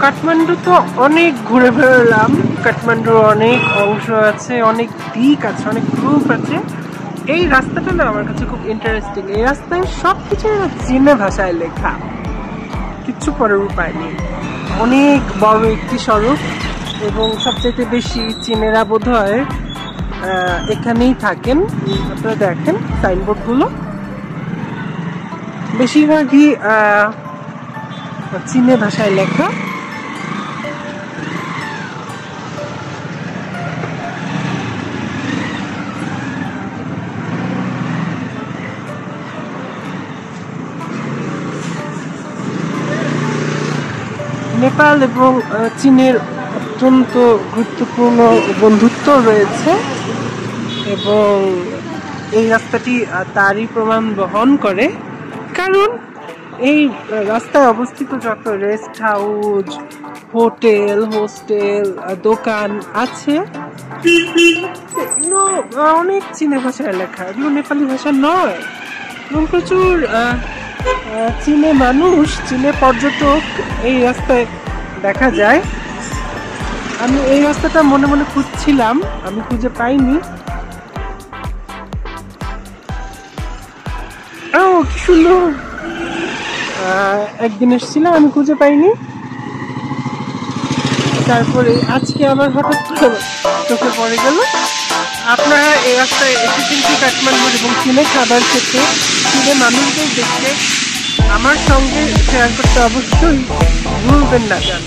কাঠমান্ডু তো অনেক ঘুরে ফেললাম। কাঠমান্ডুর অনেক অংশ আছে, অনেক দিক আছে, অনেক গ্রুপ আছে। এই রাস্তাটা না আমার কাছে খুব ইন্টারেস্টিং। এই রাস্তায় সবকিছু চীনা ভাষায় লেখা, কিচ্ছু পরের উপায় নেই। অনেক বড় একটি সড়ক এবং সবচেয়ে বেশি চীনেরা বোধ হয় এখানেই থাকেন। আপনারা দেখেন সাইনবোর্ডগুলো, বেশিরভাগই চীনা ভাষায় লেখা। নেপাল এবং চীনের অত্যন্ত গুরুত্বপূর্ণ বন্ধুত্ব রয়েছে এবং এই রাস্তাটি তারই প্রমাণ বহন করে। কারণ এই রাস্তায় অবস্থিত যত রেস্ট হাউস, হোটেল, হোস্টেল, দোকান আছে এগুলো অনেক চীনা ভাষায় লেখা, এগুলো নেপালি ভাষা নয়। এবং প্রচুর চীনে মানুষ, চীনে পর্যটক এই রাস্তায় দেখা যায়। আমি এই রাস্তাটা মনে মনে খুঁজছিলাম, আমি খুঁজে পাইনি। ও কি সুন্দর, একদিন এসেছিলাম, আমি খুঁজে পাইনি। তারপরে আজকে আমার হঠাৎ চোখে পড়ে গেল। আপনারা এই রাস্তায় এসেছেন কি কাঠমান্ডু এবং চীনে খাবার খেতে, চীনে মানুষদের দেখতে, আমার সঙ্গে শেয়ার করতে অবশ্যই ভুলবেন না যেন।